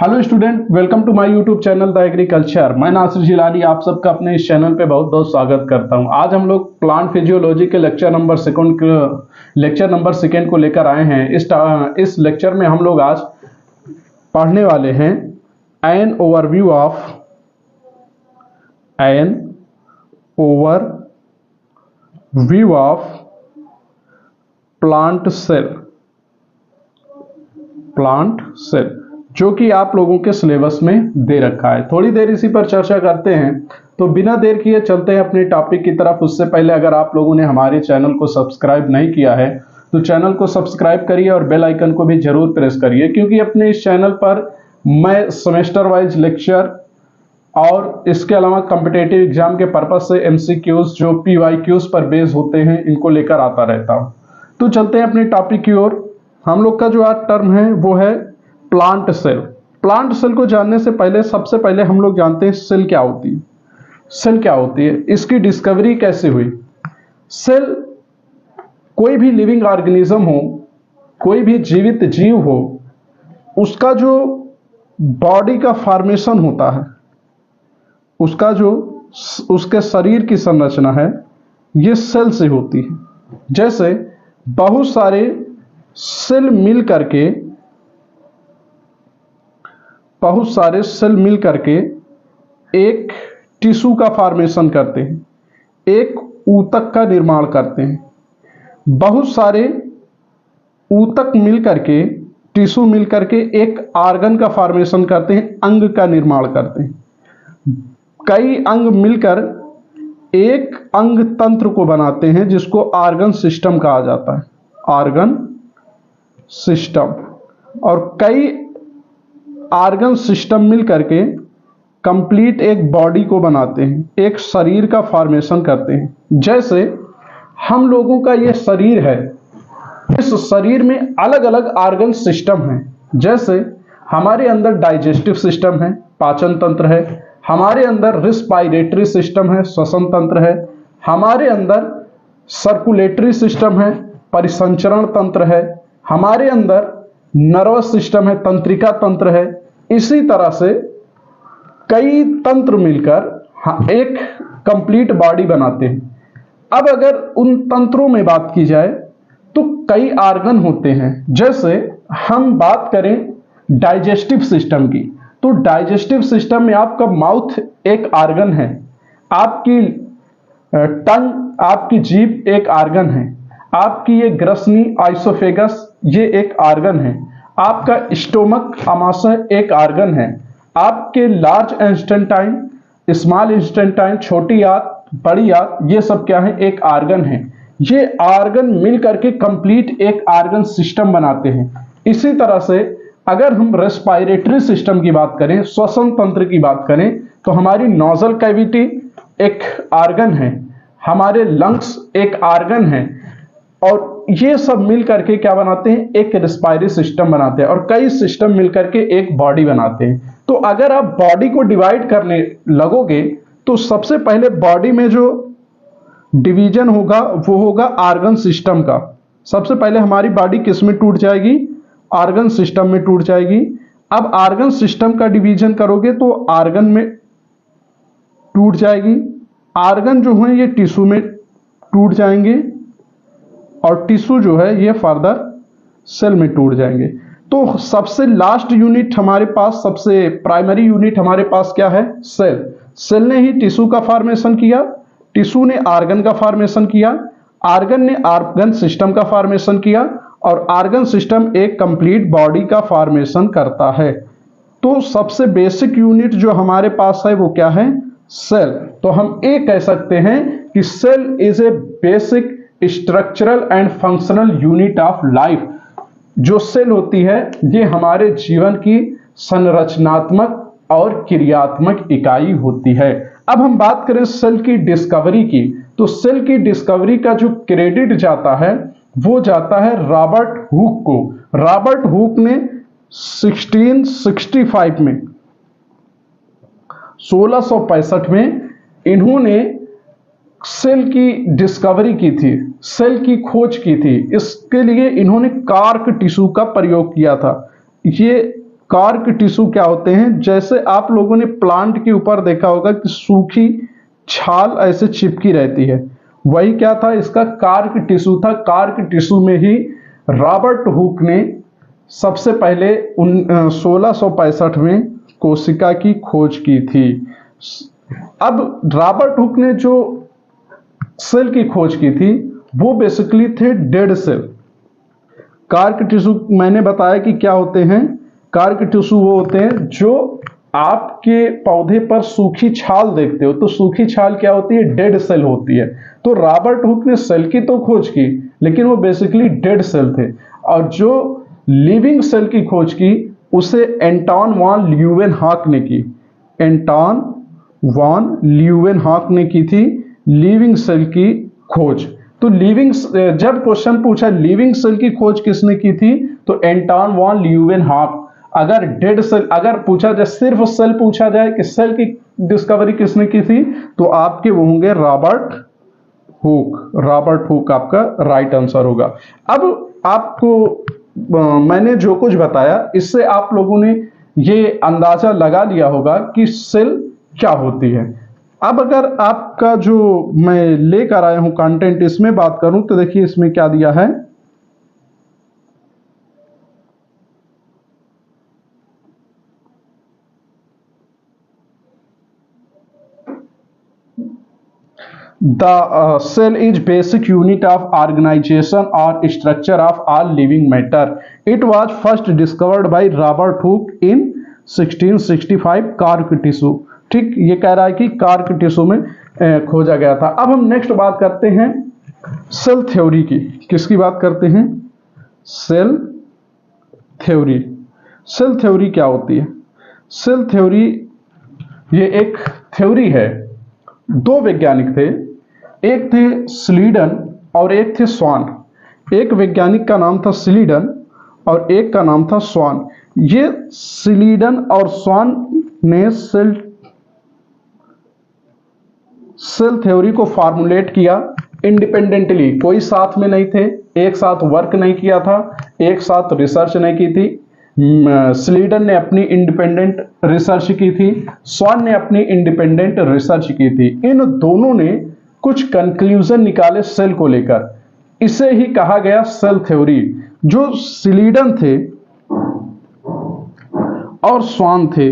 Hello student, welcome to my YouTube channel the agriculture. मैं नासिर जिलानी आप सबका अपने इस चैनल पे बहुत बहुत स्वागत करता हूं। आज हम लोग प्लांट फिजियोलॉजी के लेक्चर नंबर सेकंड को लेकर आए हैं। इस लेक्चर में हम लोग आज पढ़ने वाले हैं an overview of plant cell जो कि आप लोगों के सिलेबस में दे रखा है। थोड़ी देर इसी पर चर्चा करते हैं। तो बिना देर किए चलते हैं अपने टॉपिक की तरफ। उससे पहले अगर आप लोगों ने हमारे चैनल को सब्सक्राइब नहीं किया है तो चैनल को सब्सक्राइब करिए और बेल आइकन को भी जरूर प्रेस करिए, क्योंकि अपने इस चैनल पर मैं सेमेस्टर वाइज लेक्चर और इसके अलावा कॉम्पिटिटिव एग्जाम के पर्पज से एमसीक्यूज जो पीवाईक्यूज पर बेस होते हैं इनको लेकर आता रहता हूँ। तो चलते हैं अपने टॉपिक की ओर। हम लोग का जो आज टर्म है वो है प्लांट सेल। प्लांट सेल को जानने से पहले सबसे पहले हम लोग जानते हैं सेल क्या होती है। सेल क्या होती है, इसकी डिस्कवरी कैसे हुई। सेल कोई भी लिविंग ऑर्गेनिज्म हो, कोई भी जीवित जीव हो, उसका जो बॉडी का फॉर्मेशन होता है, उसका जो उसके शरीर की संरचना है, ये सेल से होती है। जैसे बहुत सारे सेल मिल करके एक टिश्यू का फॉर्मेशन करते हैं, एक ऊतक का निर्माण करते हैं। बहुत सारे ऊतक मिल करके, टिश्यू मिल करके एक ऑर्गन का फॉर्मेशन करते हैं, अंग का निर्माण करते हैं। कई अंग मिलकर एक अंग तंत्र को बनाते हैं जिसको ऑर्गन सिस्टम कहा जाता है, ऑर्गन सिस्टम। और कई ऑर्गन सिस्टम मिल करके कंप्लीट एक बॉडी को बनाते हैं, एक शरीर का फॉर्मेशन करते हैं। जैसे हम लोगों का ये शरीर है, इस शरीर में अलग अलग ऑर्गन सिस्टम हैं। जैसे हमारे अंदर डाइजेस्टिव सिस्टम है, पाचन तंत्र है। हमारे अंदर रिस्पायरेटरी सिस्टम है, श्वसन तंत्र है। हमारे अंदर सर्कुलेटरी सिस्टम है, परिसंचरण तंत्र है। हमारे अंदर नर्वस सिस्टम है, तंत्रिका तंत्र है। इसी तरह से कई तंत्र मिलकर एक कंप्लीट बॉडी बनाते हैं। अब अगर उन तंत्रों में बात की जाए तो कई ऑर्गन होते हैं। जैसे हम बात करें डाइजेस्टिव सिस्टम की, तो डाइजेस्टिव सिस्टम में आपका माउथ एक ऑर्गन है, आपकी टंग, आपकी जीभ एक ऑर्गन है, आपकी ये ग्रसनी आइसोफेगस ये एक ऑर्गन है, आपका स्टोमक आमाशय एक ऑर्गन है, आपके लार्ज इंस्टेंटाइन, स्मॉल इंस्टेंटाइन, छोटी आंत, बड़ी आंत, ये सब क्या है, एक ऑर्गन है। ये ऑर्गन मिल करके कंप्लीट एक ऑर्गन सिस्टम बनाते हैं। इसी तरह से अगर हम रेस्पायरेटरी सिस्टम की बात करें, श्वसन तंत्र की बात करें, तो हमारी नोजल कैविटी एक ऑर्गन है, हमारे लंग्स एक ऑर्गन है, और ये सब मिल करके क्या बनाते हैं, एक रेस्पायरेटरी सिस्टम बनाते हैं। और कई सिस्टम मिल करके एक बॉडी बनाते हैं। तो अगर आप बॉडी को डिवाइड करने लगोगे तो सबसे पहले बॉडी में जो डिवीजन होगा वो होगा ऑर्गन सिस्टम का। सबसे पहले हमारी बॉडी किस में टूट जाएगी, ऑर्गन सिस्टम में टूट जाएगी। अब ऑर्गन सिस्टम का डिवीजन करोगे तो ऑर्गन में टूट जाएगी। ऑर्गन जो है ये टिश्यू में टूट जाएंगे, और टिश्यू जो है ये फर्दर सेल में टूट जाएंगे। तो सबसे लास्ट यूनिट हमारे पास, सबसे प्राइमरी यूनिट हमारे पास क्या है, सेल। सेल ने ही टिश्यू का फॉर्मेशन किया, टिश्यू ने ऑर्गन का फॉर्मेशन किया, ऑर्गन ने ऑर्गन सिस्टम का फॉर्मेशन किया, और ऑर्गन सिस्टम एक कंप्लीट बॉडी का फॉर्मेशन करता है। तो सबसे बेसिक यूनिट जो हमारे पास है वो क्या है, सेल। तो हम ये कह सकते हैं कि cell is a basic structural and functional unit of life. जो सेल होती है ये हमारे जीवन की संरचनात्मक और क्रियात्मक इकाई होती है। अब हम बात करें सेल की डिस्कवरी की, तो सेल की डिस्कवरी का जो क्रेडिट जाता है वो जाता है रॉबर्ट हुक को। रॉबर्ट हुक ने 1665 में इन्होंने सेल की डिस्कवरी की थी, सेल की खोज की थी। इसके लिए इन्होंने कार्क टिश्यू का प्रयोग किया था। ये कार्क टिश्यू क्या होते हैं? जैसे आप लोगों ने प्लांट के ऊपर देखा होगा कि सूखी छाल ऐसे चिपकी रहती है, वही क्या था, इसका कार्क टिश्यू था। कार्क टिश्यू में ही रॉबर्ट हुक ने सबसे पहले 1665 में कोशिका की खोज की थी। अब रॉबर्ट हुक ने जो सेल की खोज की थी वो बेसिकली थे डेड सेल। कार्क टिश्यू मैंने बताया कि क्या होते हैं। कार्क टिश्यू वो होते हैं जो आपके पौधे पर सूखी छाल देखते हो, तो सूखी छाल क्या होती है? डेड सेल होती है। तो रॉबर्ट हुक ने सेल की तो खोज की, लेकिन वो बेसिकली डेड सेल थे। और जो लिविंग सेल की खोज की उसे एंटोन वॉन ल्यूवेनहॉक ने की। एंटोन वॉन ल्यूवेनहॉक ने की थी लिविंग सेल की खोज। तो लिविंग, जब क्वेश्चन पूछा लिविंग सेल की खोज किसने की थी, तो एंटोन वॉन ल्यूवेनहॉक। अगर डेड सेल, अगर पूछा जाए, सिर्फ सेल पूछा जाए कि सेल की डिस्कवरी किसने की थी, तो आपके वो होंगे रॉबर्ट हुक। रॉबर्ट हुक आपका राइट आंसर होगा। अब आपको मैंने जो कुछ बताया इससे आप लोगों ने ये अंदाजा लगा लिया होगा कि सेल क्या होती है। अब अगर आपका जो मैं लेकर आया हूं कंटेंट, इसमें बात करूं तो देखिए इसमें क्या दिया है। The cell is basic unit of organization or structure of all living matter. It was first discovered by Robert Hooke in 1665 cork tissue. ठीक, ये कह रहा है कि कार्क टिश्यू में खोजा गया था। अब हम नेक्स्ट बात करते हैं सेल थ्योरी की। किसकी बात करते हैं? Cell theory. सेल थ्योरी क्या होती है? सेल थ्योरी ये एक थ्योरी है। दो वैज्ञानिक थे, एक थे स्लीडन और एक थे स्वान। एक वैज्ञानिक का नाम था स्लीडन और एक का नाम था स्वान। ये स्लीडन और स्वान ने सेल थ्योरी को फॉर्मुलेट किया इंडिपेंडेंटली। कोई साथ में नहीं थे, एक साथ वर्क नहीं किया था, एक साथ रिसर्च नहीं की थी। स्लीडन ने अपनी इंडिपेंडेंट रिसर्च की थी, स्वान ने अपनी इंडिपेंडेंट रिसर्च की थी। इन दोनों ने कुछ कंक्लूजन निकाले सेल को लेकर, इसे ही कहा गया सेल थ्योरी। जो स्लीडन थे और स्वान थे,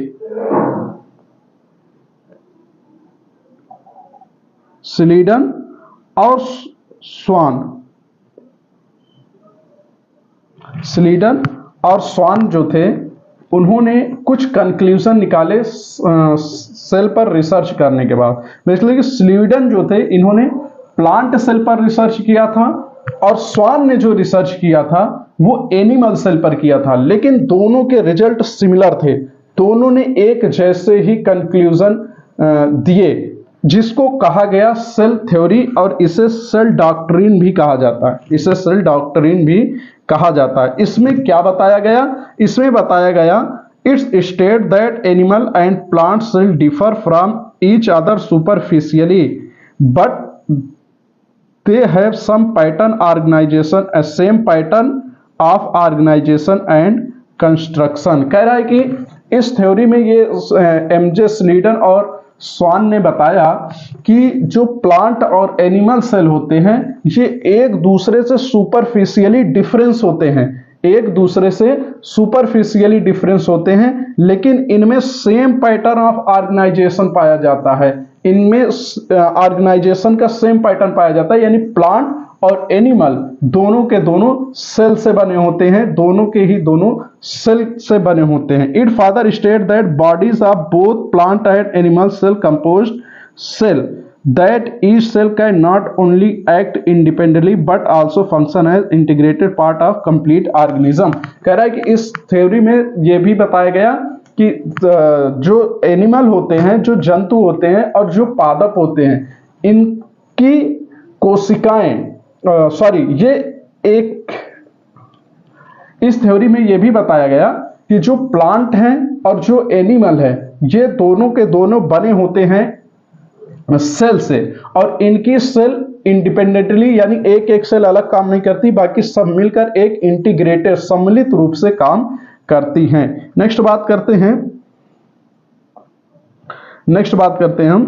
स्लीडन और स्वान, स्लीडन और स्वान जो थे उन्होंने कुछ कंक्लूजन निकाले सेल पर रिसर्च करने के बाद। बेसिकली स्लीडन जो थे इन्होंने प्लांट सेल पर रिसर्च किया था और स्वान ने जो रिसर्च किया था वो एनिमल सेल पर किया था, लेकिन दोनों के रिजल्ट सिमिलर थे। दोनों ने एक जैसे ही कंक्लूजन दिए, जिसको कहा गया सेल थ्योरी, और इसे सेल डॉक्ट्रिन भी कहा जाता है। इसे सेल डॉक्ट्रिन भी कहा जाता है। इसमें क्या बताया गया? इसमें बताया गया it's state that animal and plant cell differ from each other superficially but they have some pattern organisation, a same pattern of organisation and construction. कह रहा है कि इस थ्योरी में ये एमजे स्लीडन और स्वान ने बताया कि जो प्लांट और एनिमल सेल होते हैं ये एक दूसरे से सुपरफिशियली डिफरेंस होते हैं, एक दूसरे से सुपरफिशियली डिफरेंस होते हैं, लेकिन इनमें सेम पैटर्न ऑफ ऑर्गेनाइजेशन पाया जाता है। इनमें ऑर्गेनाइजेशन का सेम पैटर्न पाया जाता है, यानी प्लांट और एनिमल दोनों के दोनों सेल से बने होते हैं, दोनों के ही दोनों सेल से बने होते हैं। It further state that bodies of both plant and animal cell composed cell that each cell can not only act independently but also function as integrated part of complete organism। कह रहा है कि इस theory में यह भी बताया गया कि जो एनिमल होते हैं, जो जंतु होते हैं और जो पादप होते हैं, इनकी कोशिकाएं ये एक, इस थ्योरी में यह भी बताया गया कि जो प्लांट हैं और जो एनिमल है ये दोनों के दोनों बने होते हैं सेल से, और इनकी सेल इंडिपेंडेंटली, यानी एक एक सेल अलग काम नहीं करती, बाकी सब मिलकर एक इंटीग्रेटेड सम्मिलित रूप से काम करती हैं। नेक्स्ट बात करते हैं हम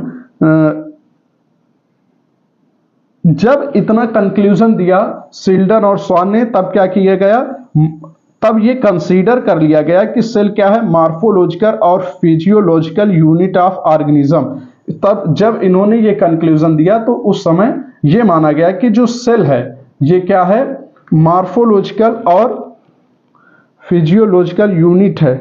जब इतना कंक्लूजन दिया शिल्डन और स्वान ने, तब क्या किया गया, तब ये कंसीडर कर लिया गया कि सेल क्या है, मॉर्फोलॉजिकल और फिजियोलॉजिकल यूनिट ऑफ ऑर्गेनिज्म। तब जब इन्होंने ये कंक्लूजन दिया तो उस समय ये माना गया कि जो सेल है ये क्या है, मॉर्फोलॉजिकल और फिजियोलॉजिकल यूनिट है।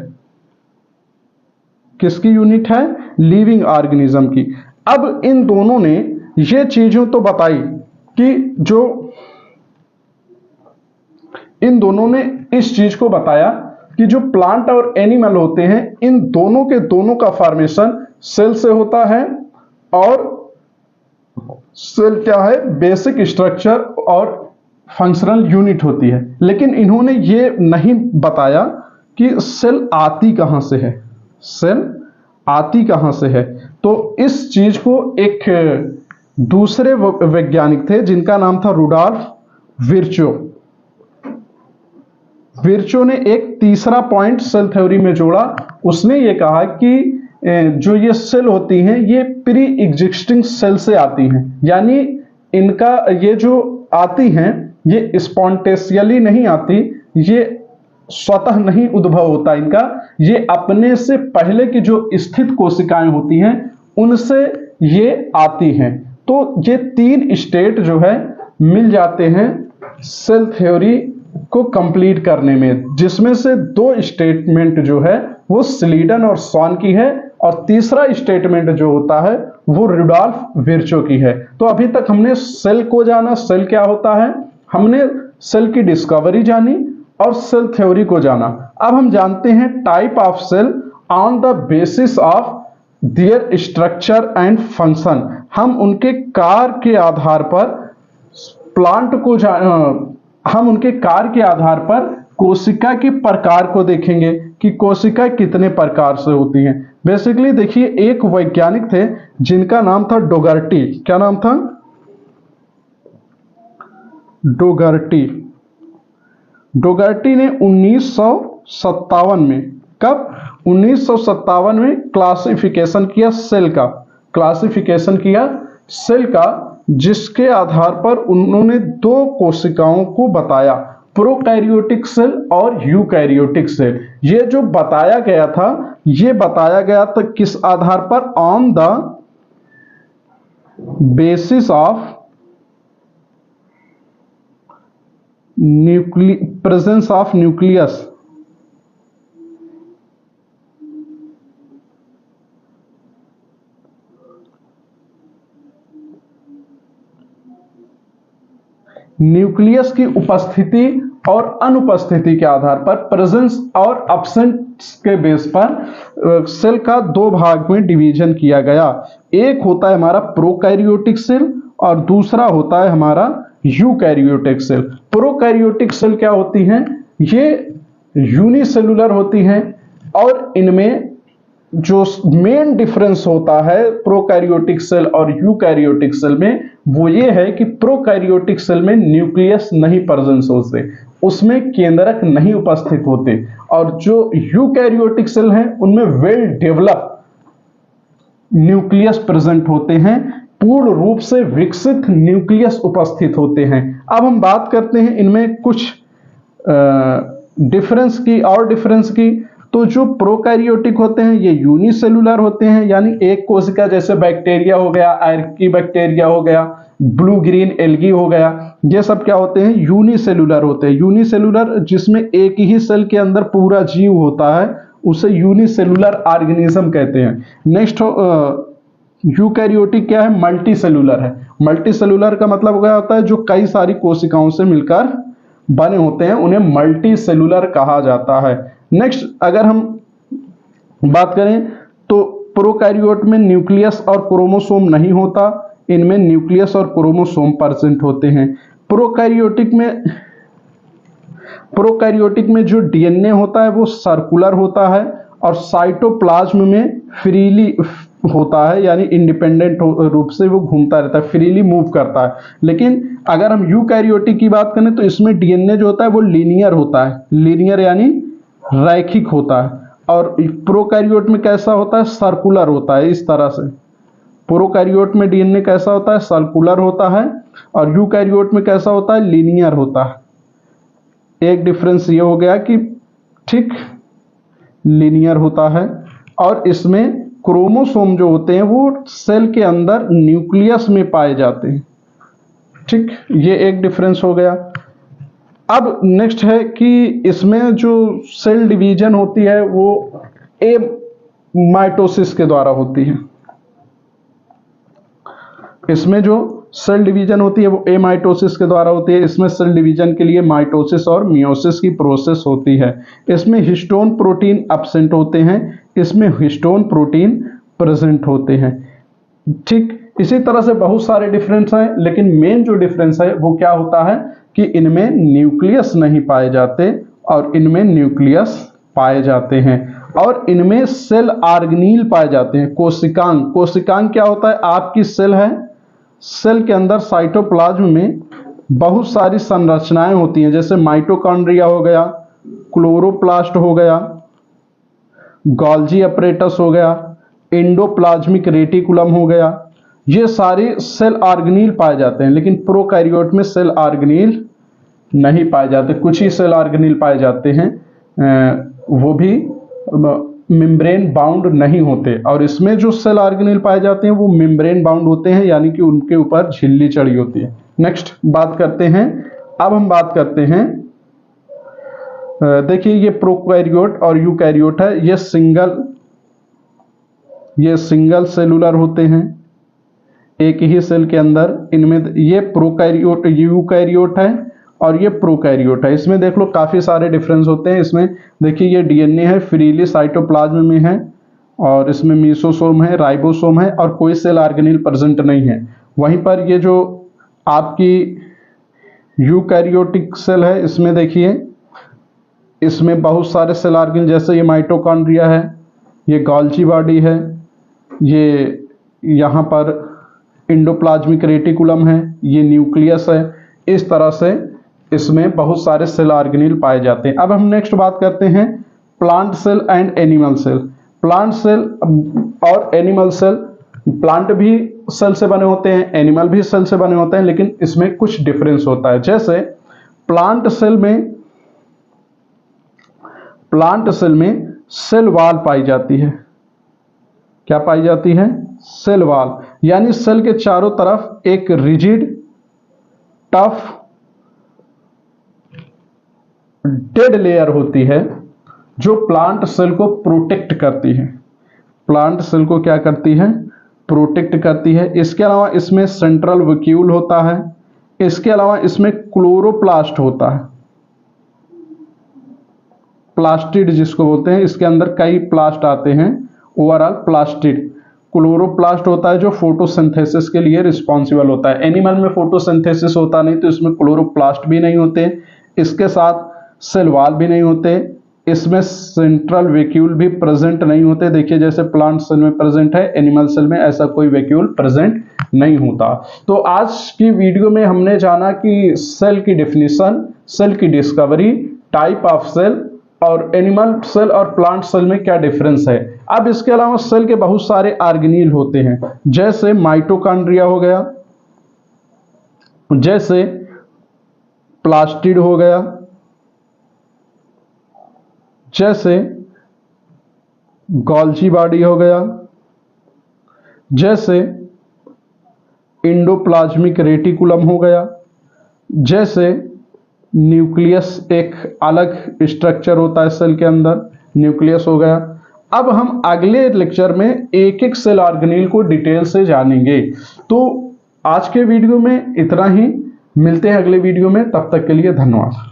किसकी यूनिट है, लिविंग ऑर्गेनिज्म की। अब इन दोनों ने ये चीजों तो बताई कि जो इन दोनों ने इस चीज को बताया कि जो प्लांट और एनिमल होते हैं इन दोनों के दोनों का फॉर्मेशन सेल से होता है, और सेल क्या है, बेसिक स्ट्रक्चर और फंक्शनल यूनिट होती है। लेकिन इन्होंने ये नहीं बताया कि सेल आती कहां से है, सेल आती कहां से है। तो इस चीज को एक दूसरे वैज्ञानिक थे जिनका नाम था रुडॉल्फ विर्चो। विर्चो ने एक तीसरा पॉइंट सेल थ्योरी में जोड़ा। उसने ये कहा कि जो ये सेल होती हैं ये प्री एग्जिस्टिंग सेल से आती हैं, यानी इनका ये जो आती हैं ये स्पॉन्टेनियसली नहीं आती, ये स्वतः नहीं उद्भव होता इनका, ये अपने से पहले की जो स्थित कोशिकाएं होती हैं उनसे ये आती हैं। तो ये तीन स्टेट जो है मिल जाते हैं सेल थ्योरी को कंप्लीट करने में, जिसमें से दो स्टेटमेंट जो है वो स्लीडन और स्वान की है, और तीसरा स्टेटमेंट जो होता है वो रुडॉल्फ विर्चो की है। तो अभी तक हमने सेल को जाना, सेल क्या होता है, हमने सेल की डिस्कवरी जानी और सेल थ्योरी को जाना। अब हम जानते हैं type of cell on the basis of their structure and function. हम उनके कार्य के आधार पर प्लांट को हम उनके कार्य के आधार पर कोशिका के प्रकार को देखेंगे कि कोशिका कितने प्रकार से होती हैं। बेसिकली देखिए, एक वैज्ञानिक थे जिनका नाम था डोगर्टी। क्या नाम था, डोगर्टी। डोगर्टी ने 1957 में, कब, 1957 में क्लासिफिकेशन किया सेल का, क्लासिफिकेशन किया सेल का, जिसके आधार पर उन्होंने दो कोशिकाओं को बताया, प्रोकैरियोटिक सेल और यूकैरियोटिक सेल। ये जो बताया गया था, ये बताया गया था किस आधार पर, on the basis of presence of nucleus, nucleus की उपस्थिति और अनुपस्थिति के आधार पर, प्रेजेंस और एब्सेंस के बेस पर सेल का दो भाग में डिवीजन किया गया। एक होता है हमारा प्रोकैरियोटिक सेल और दूसरा होता है हमारा यूकैरियोटिक सेल। प्रोकैरियोटिक सेल क्या होती हैं, ये यूनिसेलुलर होती हैं, और इनमें जो मेन डिफरेंस होता है प्रोकैरियोटिक सेल और यूकैरियोटिक सेल में, वो ये है कि प्रोकैरियोटिक सेल में न्यूक्लियस नहीं प्रेजेंस होते, उसमें केंद्रक नहीं उपस्थित होते, और जो यूकैरियोटिक सेल हैं उनमें वेल डेवलप न्यूक्लियस प्रेजेंट होते हैं, पूर्ण रूप से विकसित न्यूक्लियस उपस्थित होते हैं। अब हम बात करते हैं इनमें कुछ डिफरेंस की, और डिफरेंस की। तो जो प्रोकैरियोटिक होते हैं ये यूनिसेलुलर होते हैं, यानी एक कोशिका, जैसे बैक्टीरिया हो गया, आर्की बैक्टीरिया हो गया, ब्लू ग्रीन एल्गी हो गया, ये सब क्या होते हैं, यूनिसेलुलर होते हैं। यूनिसेलुलर जिसमें एक ही सेल के अंदर पूरा जीव होता है उसे यूनिसेलुलर ऑर्गेनिज्म कहते हैं। नेक्स्ट यूकैरियोटिक क्या है, मल्टी सेलुलर है। मल्टी सेलुलर का मतलब क्या होता है, जो कई सारी कोशिकाओं से मिलकर बने होते हैं, उन्हें मल्टी सेलुलर कहा जाता है। नेक्स्ट अगर हम बात करें तो प्रोकैरियोट में न्यूक्लियस और क्रोमोसोम नहीं होता, इनमें न्यूक्लियस और क्रोमोसोम प्रेजेंट होते हैं। प्रोकैरियोटिक में जो डीएनए होता है वो सर्कुलर होता है और साइटोप्लाज्म में फ्रीली होता है, यानी इंडिपेंडेंट रूप से वो घूमता रहता है, फ्रीली मूव करता है। लेकिन अगर हम यूकैरियोटिक की बात करें तो इसमें डीएनए जो होता है वो लीनियर होता है, लीनियर यानी रैखिक होता है, और प्रोकैरियोट में कैसा होता है, सर्कुलर होता है। इस तरह से प्रोकैरियोट में डीएनए कैसा होता है, सर्कुलर होता है, और यूकैरियोट में कैसा होता है, लीनियर होता है। एक डिफरेंस ये हो गया कि ठीक लीनियर होता है, और इसमें क्रोमोसोम जो होते हैं वो सेल के अंदर न्यूक्लियस में पाए जाते हैं। ठीक, ये एक डिफरेंस हो गया। अब नेक्स्ट है कि इसमें जो सेल डिवीजन होती है वो माइटोसिस के द्वारा होती है। इसमें जो सेल डिवीजन होती है वो माइटोसिस के द्वारा होती है। इसमें सेल डिवीजन के लिए माइटोसिस और मियोसिस की प्रोसेस होती है। इसमें हिस्टोन प्रोटीन एब्सेंट होते हैं, इसमें हिस्टोन प्रोटीन प्रेजेंट होते हैं। ठीक, इसी तरह से बहुत सारे डिफरेंस हैं, लेकिन मेन जो डिफरेंस है वो क्या होता है कि इनमें न्यूक्लियस नहीं पाए जाते और इनमें न्यूक्लियस पाए जाते हैं, और इनमें सेल ऑर्गेनील पाए जाते हैं। कोशिकांग, कोशिकांग क्या होता है, आपकी सेल है, सेल के अंदर साइटोप्लाज्म में बहुत सारी संरचनाएं होती हैं, जैसे माइटोकॉन्ड्रिया हो गया, क्लोरोप्लास्ट हो गया, गोल्जी अपरेटस हो गया, एंडोप्लाज्मिक रेटिकुलम हो गया। ये सारे सेल ऑर्गेनील पाए जाते हैं, लेकिन प्रोकैरियोट में सेल ऑर्गेनील नहीं पाए जाते। कुछ ही सेल ऑर्गेनील पाए जाते हैं, वो भी मेम्ब्रेन बाउंड नहीं होते, और इसमें जो सेल ऑर्गेनील पाए जाते हैं वो मेम्ब्रेन बाउंड होते हैं, यानी कि उनके ऊपर झिल्ली चढ़ी होती है। नेक्स्ट बात करते हैं, अब हम बात करते हैं, देखिए ये प्रोकैरियोट और यूकैरियोट है, ये सिंगल सेलुलर होते हैं, एक ही सेल के अंदर। इनमें ये प्रोकैरियोट यूकैरियोट है और ये प्रोकैरियोट है। इसमें देख लो काफ़ी सारे डिफरेंस होते हैं। इसमें देखिए ये डीएनए है, फ्रीली साइटोप्लाज्म में है, और इसमें मीसोसोम है, राइबोसोम है, और कोई सेल ऑर्गेनील प्रेजेंट नहीं है। वहीं पर ये जो आपकी यूकैरियोटिक सेल है, इसमें देखिए इसमें बहुत सारे सेल ऑर्गेनील, जैसे ये माइटोकॉन्ड्रिया है, ये गोल्जी बॉडी है, ये यहाँ पर एंडोप्लाज्मिक रेटिकुलम है, ये न्यूक्लियस है। इस तरह से इसमें बहुत सारे सेल ऑर्गेनील पाए जाते हैं। अब हम नेक्स्ट बात करते हैं plant cell and animal cell. Plant cell और एनिमल सेल, प्लांट भी सेल से बने होते हैं, एनिमल भी सेल से बने होते हैं, लेकिन इसमें कुछ डिफरेंस होता है। जैसे प्लांट सेल में सेल वॉल पाई जाती है। क्या पाई जाती है, सेल वॉल, यानी सेल के चारों तरफ एक रिजिड, टफ, डेड लेयर होती है जो प्लांट सेल को प्रोटेक्ट करती है। प्लांट सेल को क्या करती है, प्रोटेक्ट करती है। इसके अलावा इसमें सेंट्रल वैक्यूल होता है। इसके अलावा इसमें क्लोरोप्लास्ट होता है, प्लास्टिड जिसको बोलते हैं। इसके अंदर कई प्लास्ट आते हैं, ओवरऑल प्लास्टिड। क्लोरोप्लास्ट होता है जो फोटोसिंथेसिस के लिए रिस्पॉन्सिबल होता है। एनिमल में फोटोसिंथेसिस होता नहीं, तो इसमें क्लोरोप्लास्ट भी नहीं होते, इसके साथ सेल वॉल भी नहीं होते, इसमें सेंट्रल वैक्यूल भी प्रेजेंट नहीं होते। देखिए जैसे प्लांट सेल में प्रेजेंट है, एनिमल सेल में ऐसा कोई वैक्यूल प्रेजेंट नहीं होता। तो आज की वीडियो में हमने जाना कि सेल की डेफिनेशन, सेल की डिस्कवरी, टाइप ऑफ सेल, और एनिमल सेल और प्लांट सेल में क्या डिफरेंस है। अब इसके अलावा सेल के बहुत सारे ऑर्गेनील होते हैं, जैसे माइटोकॉन्ड्रिया हो गया, जैसे प्लास्टिड हो गया, जैसे गोल्जी बॉडी हो गया, जैसे एंडोप्लाज्मिक रेटिकुलम हो गया, जैसे न्यूक्लियस, एक अलग स्ट्रक्चर होता है सेल के अंदर, न्यूक्लियस हो गया। अब हम अगले लेक्चर में एक एक सेल ऑर्गेनील को डिटेल से जानेंगे। तो आज के वीडियो में इतना ही, मिलते हैं अगले वीडियो में, तब तक के लिए धन्यवाद।